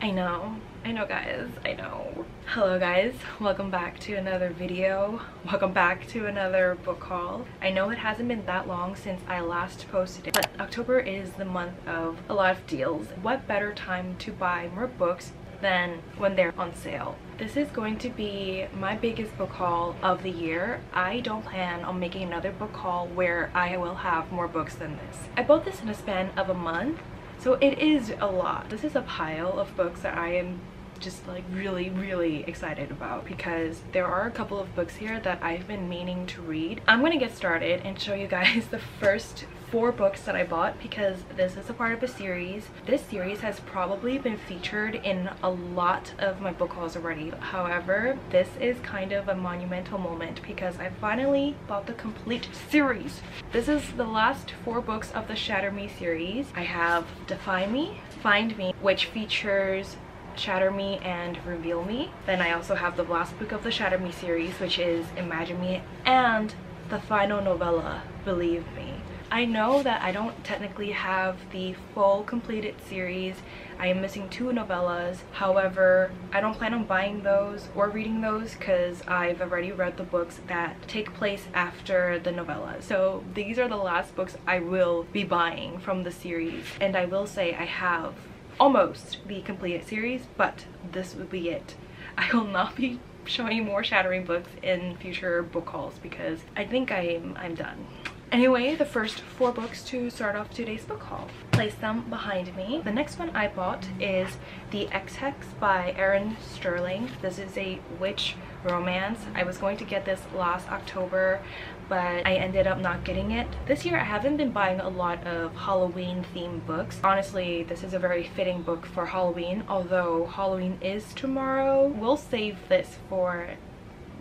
I know guys, I know. Hello guys, welcome back to another video. Welcome back to another book haul. I know it hasn't been that long since I last posted it, but October is the month of a lot of deals. What better time to buy more books than when they're on sale? This is going to be my biggest book haul of the year. I don't plan on making another book haul where I will have more books than this. I bought this in a span of a month, so it is a lot. This is a pile of books that I am just like really excited about because there are a couple of books here that I've been meaning to read. I'm gonna get started and show you guys the first 4 books that I bought because this is a part of a series. This series has probably been featured in a lot of my book hauls already. However, this is kind of a monumental moment because I finally bought the complete series. This is the last 4 books of the Shatter Me series. I have Defy Me, Find Me, which features Shatter Me and Reveal Me. Then I also have the last book of the Shatter Me series, which is Imagine Me, and the final novella, Believe Me. I know that I don't technically have the full completed series. I am missing 2 novellas. However, I don't plan on buying those or reading those because I've already read the books that take place after the novellas. So these are the last books I will be buying from the series. And I will say I have almost the completed series, but this would be it. I will not be showing you more Shattering books in future book hauls because I think I'm done. Anyway, the first 4 books to start off today's book haul. Place them behind me. The next one I bought is The Ex-Hex by Erin Sterling. This is a witch romance. I was going to get this last October, but I ended up not getting it. This year I haven't been buying a lot of Halloween themed books. Honestly, this is a very fitting book for Halloween, although Halloween is tomorrow. We'll save this for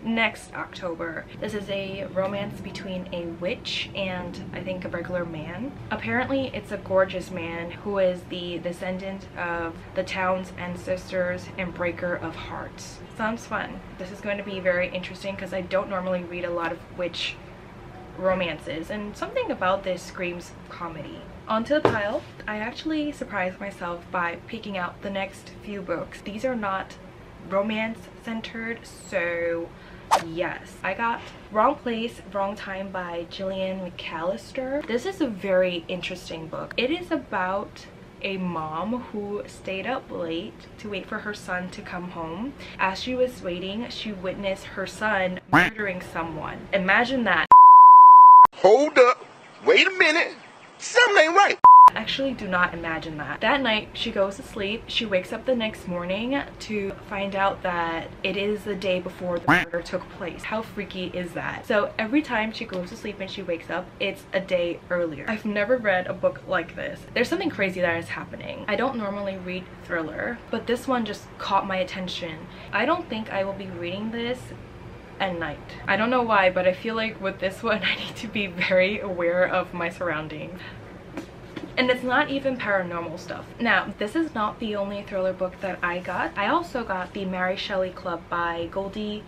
next October. This is a romance between a witch and I think a regular man. Apparently it's a gorgeous man who is the descendant of the town's ancestors and breaker of hearts. Sounds fun. This is going to be very interesting because I don't normally read a lot of witch romances, and something about this screams comedy. Onto the pile. I actually surprised myself by picking out the next few books. These are not romance centered, so yes. I got Wrong Place, Wrong Time by Gillian McAllister. This is a very interesting book. It is about a mom who stayed up late to wait for her son to come home. As she was waiting, she witnessed her son murdering someone. Imagine that. Hold up, wait a minute, something ain't right. Actually, do not imagine that. That night she goes to sleep. She wakes up the next morning to find out that it is the day before the murder took place. How freaky is that? So every time she goes to sleep and she wakes up, it's a day earlier. I've never read a book like this. There's something crazy that is happening. I don't normally read thriller, but this one just caught my attention. I don't think I will be reading this at night. I don't know why, but I feel like with this one I need to be very aware of my surroundings. And it's not even paranormal stuff. Now, this is not the only thriller book that I got. I also got the Mary Shelley Club by Goldie.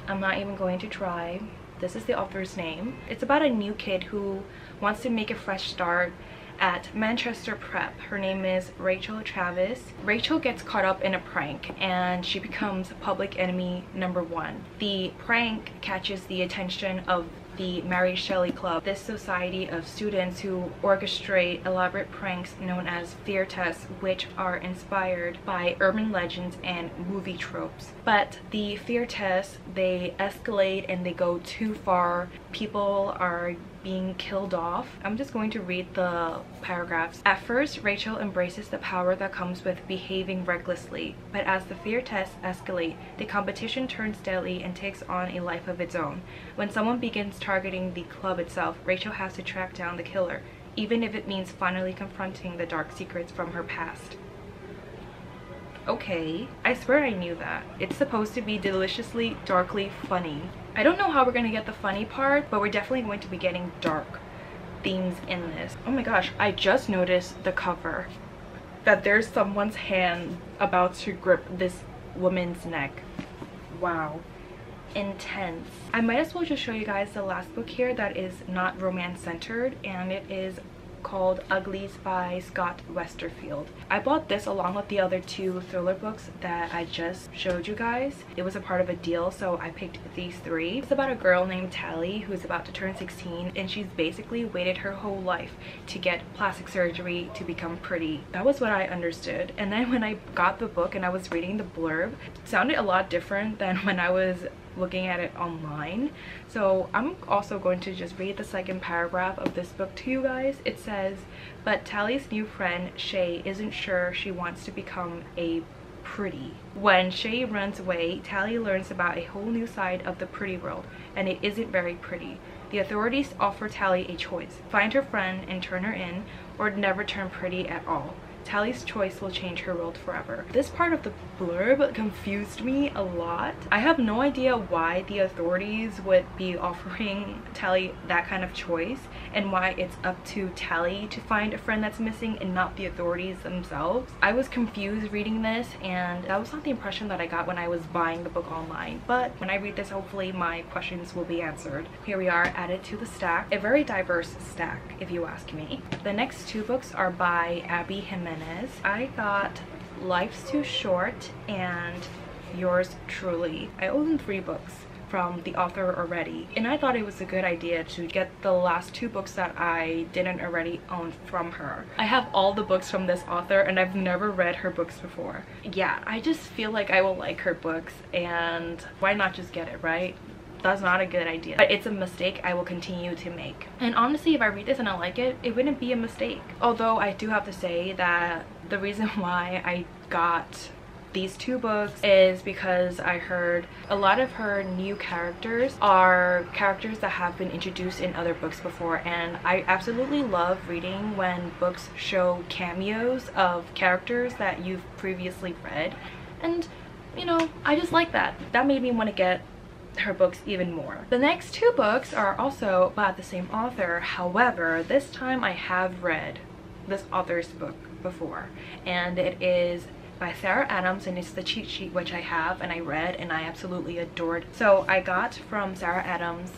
I'm not even going to try. This is the author's name. It's about a new kid who wants to make a fresh start at Manchester Prep. Her name is Rachel Travis. Rachel gets caught up in a prank and she becomes public enemy number 1. The prank catches the attention of the Mary Shelley Club, this society of students who orchestrate elaborate pranks known as fear tests, which are inspired by urban legends and movie tropes. But the fear tests, they escalate and they go too far. People are being killed off. I'm just going to read the paragraphs. At first, Rachel embraces the power that comes with behaving recklessly, but as the fear tests escalate, the competition turns deadly and takes on a life of its own. When someone begins targeting the club itself, Rachel has to track down the killer, even if it means finally confronting the dark secrets from her past. Okay, I swear I knew that. It's supposed to be deliciously, darkly funny. I don't know how we're gonna get the funny part, but we're definitely going to be getting dark themes in this. Oh my gosh, I just noticed the cover. That there's someone's hand about to grip this woman's neck. Wow. Intense. I might as well just show you guys the last book here that is not romance centered, and it is book called Uglies by Scott Westerfield. I bought this along with the other 2 thriller books that I just showed you guys. It was a part of a deal, so I picked these 3. It's about a girl named Tally who's about to turn 16, and she's basically waited her whole life to get plastic surgery to become pretty. That was what I understood. And then when I got the book and I was reading the blurb, it sounded a lot different than when I was looking at it online. So I'm also going to just read the second paragraph of this book to you guys. It says, but Tally's new friend Shay isn't sure she wants to become a pretty. When Shay runs away, Tally learns about a whole new side of the pretty world, and it isn't very pretty. The authorities offer Tally a choice: find her friend and turn her in, or never turn pretty at all. Tally's choice will change her world forever. This part of the blurb confused me a lot. I have no idea why the authorities would be offering Tally that kind of choice, and why it's up to Tally to find a friend that's missing and not the authorities themselves. I was confused reading this, and that was not the impression that I got when I was buying the book online. But when I read this, hopefully my questions will be answered. Here we are, added to the stack. A very diverse stack, if you ask me. The next 2 books are by Abby Jimenez. I got Life's Too Short and Yours Truly. I own 3 books from the author already, and I thought it was a good idea to get the last 2 books that I didn't already own from her. I have all the books from this author, and I've never read her books before. Yeah, I just feel like I will like her books, and why not just get it, right? That's not a good idea, but it's a mistake I will continue to make. And honestly, if I read this and I like it, it wouldn't be a mistake. Although I do have to say that the reason why I got these 2 books is because I heard a lot of her new characters are characters that have been introduced in other books before, and I absolutely love reading when books show cameos of characters that you've previously read. And you know, I just like that. That made me want to get her books even more. The next 2 books are also by the same author. However, this time I have read this author's book before, and it is by Sarah Adams, and it's the cheat sheet, which I have and I read and I absolutely adored. So I got from Sarah Adams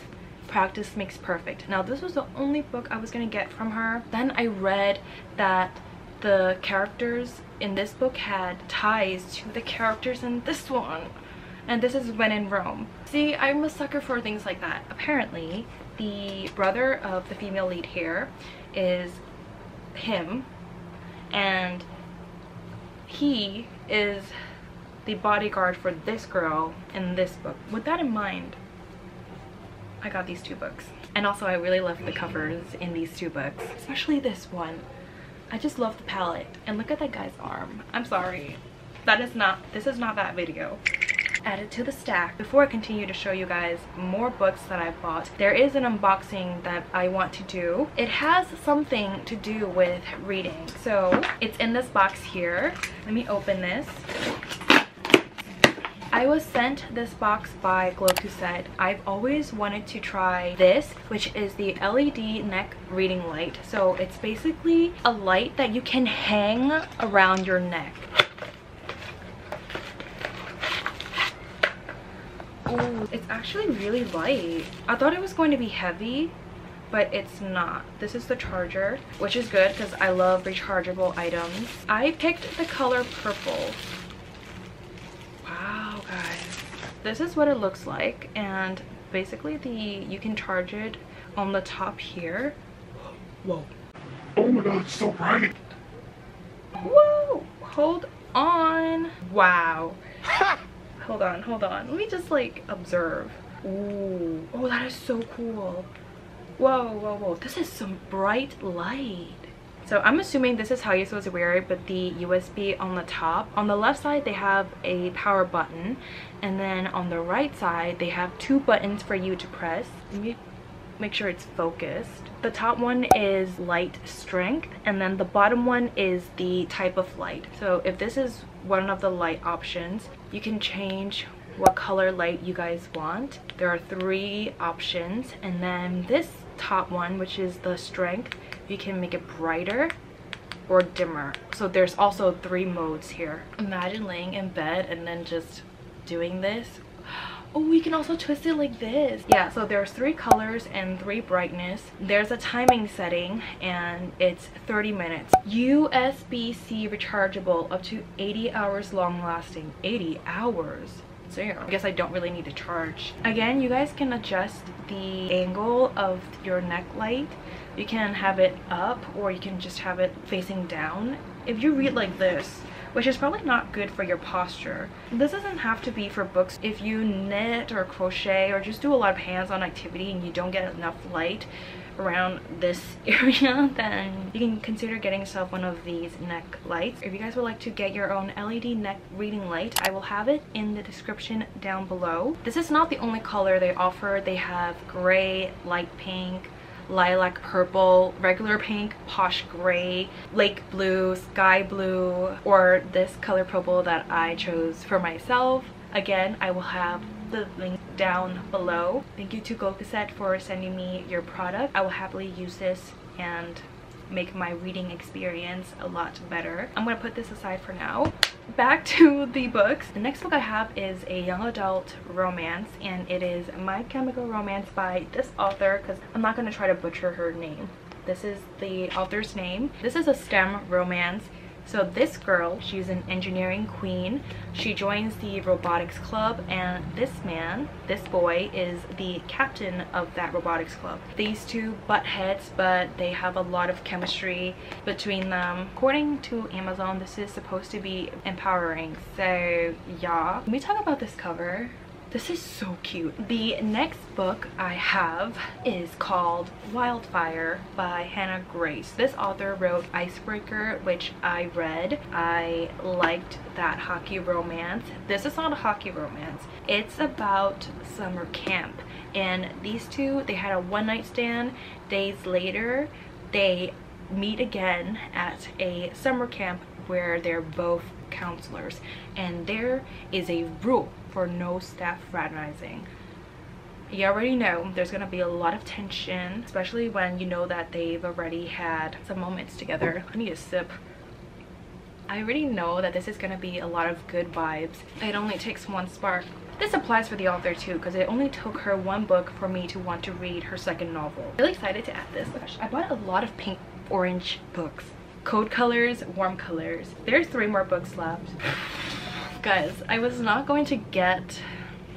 Practice Makes Perfect. Now this was the only book I was gonna get from her. Then I read that the characters in this book had ties to the characters in this one, and this is When in Rome. See, I'm a sucker for things like that. Apparently the brother of the female lead here is him, and he is the bodyguard for this girl in this book. With that in mind, I got these 2 books. And also I really love the covers in these 2 books, especially this one. I just love the palette. And look at that guy's arm. I'm sorry, this is not that video. Added to the stack. Before I continue to show you guys more books that I bought, there is an unboxing that I want to do. It has something to do with reading, so it's in this box here. Let me open this. I was sent this box by Globe to Set. I've always wanted to try this, which is the LED neck reading light. So it's basically a light that you can hang around your neck. Oh, it's actually really light. I thought it was going to be heavy, but it's not. This is the charger, which is good because I love rechargeable items. I picked the color purple. Wow, guys. This is what it looks like, and basically you can charge it on the top here. Whoa. Oh my god, it's so bright. Whoa, hold on. Wow. Hold on. Let me just like observe. Ooh. Oh, that is so cool. Whoa. This is some bright light. So I'm assuming this is how you're supposed to wear it, but the USB on the top. On the left side, they have a power button. And then on the right side, they have 2 buttons for you to press. Let me make sure it's focused. The top one is light strength, and then the bottom one is the type of light. So if this is one of the light options, you can change what color light you guys want. There are 3 options, and then this top one, which is the strength, you can make it brighter or dimmer. So there's also 3 modes here. Imagine laying in bed and then just doing this. Oh, we can also twist it like this. Yeah, so there's 3 colors and 3 brightness. There's a timing setting and it's 30 minutes. USB-C rechargeable, up to 80 hours long lasting. 80 hours. So yeah, I guess I don't really need to charge. Again, you guys can adjust the angle of your neck light. You can have it up or you can just have it facing down. If you read like this, which is probably not good for your posture. This doesn't have to be for books. If you knit or crochet or just do a lot of hands-on activity and you don't get enough light around this area, then you can consider getting yourself one of these neck lights. If you guys would like to get your own LED neck reading light, I will have it in the description down below. This is not the only color they offer. They have gray, light pink, lilac purple, regular pink, posh gray, lake blue, sky blue, or this color purple that I chose for myself. Again, I will have the link down below. Thank you to Go Cassette for sending me your product. I will happily use this and make my reading experience a lot better. I'm gonna put this aside for now. Back to the books. The next book I have is a young adult romance, and it is My Chemical Romance by this author, because I'm not going to try to butcher her name. This is the author's name. This is a STEM romance. So this girl, she's an engineering queen. She joins the robotics club, and this boy is the captain of that robotics club. These two butt heads, but they have a lot of chemistry between them. According to Amazon, this is supposed to be empowering. So yeah, let me talk about this cover. This is so cute. The next book I have is called Wildfire by Hannah Grace. This author wrote Icebreaker, which I read. I liked that hockey romance. This is not a hockey romance. It's about summer camp. And these two, they had a one-night stand. Days later, they meet again at a summer camp where they're both counselors. And there is a rule for no staff fraternizing. You already know there's gonna be a lot of tension, especially when you know that they've already had some moments together. I need a sip. I already know that this is gonna be a lot of good vibes. It only takes one spark. This applies for the author too, because it only took her one book for me to want to read her second novel. Really excited to add this. Gosh, I bought a lot of pink orange books. Code colors, warm colors. There's 3 more books left. Guys, I was not going to get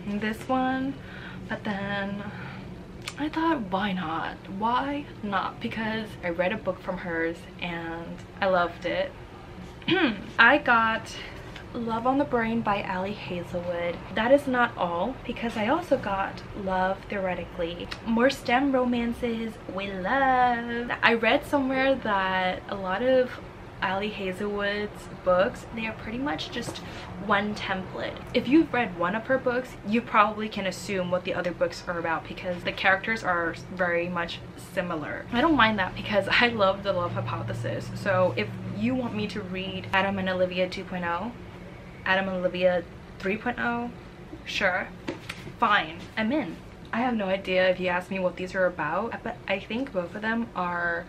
this one, but then I thought, why not? Why not? Because I read a book from hers and I loved it. I got Love on the Brain by Ali Hazelwood. That is not all, because I also got Love Theoretically. More STEM romances we love. I read somewhere that a lot of Ali Hazelwood's books, they are pretty much just one template. If you've read one of her books, you probably can assume what the other books are about because the characters are very much similar. I don't mind that because I love the love hypothesis. So if you want me to read Adam and Olivia 2.0, Adam and Olivia 3.0, sure, fine, I'm in. I have no idea if you ask me what these are about, but I think both of them are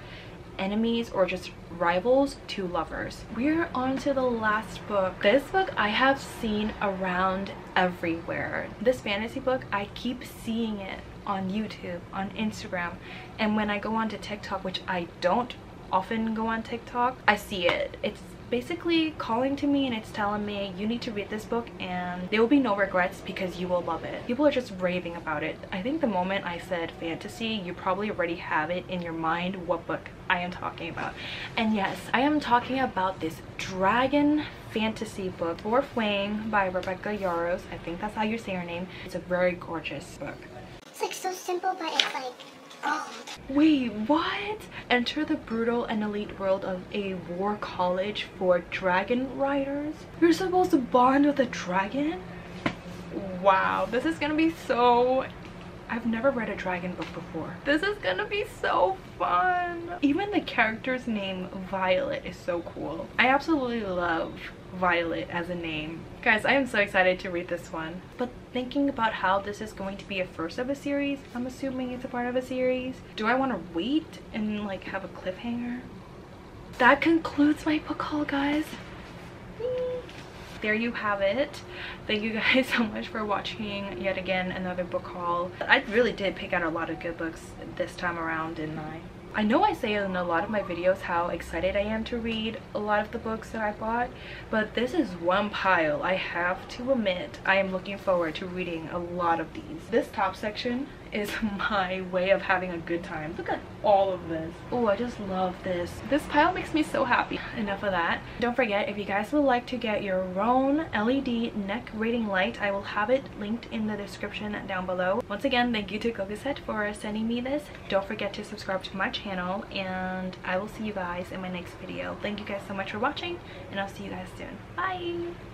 enemies or just rivals to lovers. We're on to the last book. This book I have seen around everywhere. This fantasy book, I keep seeing it on YouTube, on Instagram, and when I go onto TikTok, which I don't often go on TikTok, I see it. It's basically calling to me and it's telling me you need to read this book and there will be no regrets because you will love it. People are just raving about it. I think the moment I said fantasy, you probably already have it in your mind what book I am talking about. And yes, I am talking about this dragon fantasy book, Fourth Wing by Rebecca Yarros. I think that's how you say her name. It's a very gorgeous book. It's like so simple, but it's like gold. Wait, what? Enter the brutal and elite world of a war college for dragon riders. You're supposed to bond with a dragon? Wow, this is gonna be so... I've never read a dragon book before. This is gonna be so fun. Even the character's name, Violet, is so cool. I absolutely love Violet as a name. Guys, I am so excited to read this one. But thinking about how this is going to be a first of a series, I'm assuming it's a part of a series. Do I want to wait and like have a cliffhanger? That concludes my book haul, guys. there you have it. Thank you guys so much for watching yet again another book haul. I really did pick out a lot of good books this time around, didn't I? I know I say in a lot of my videos how excited I am to read a lot of the books that I bought, but this is one pile. I have to admit, I am looking forward to reading a lot of these. This top section is my way of having a good time. Look at all of this. Oh, I just love this. This pile makes me so happy. Enough of that. Don't forget, if you guys would like to get your own LED neck rating light, I will have it linked in the description down below. Once again, thank you to Cocoset for sending me this. Don't forget to subscribe to my channel, and I will see you guys in my next video. Thank you guys so much for watching, and I'll see you guys soon. Bye!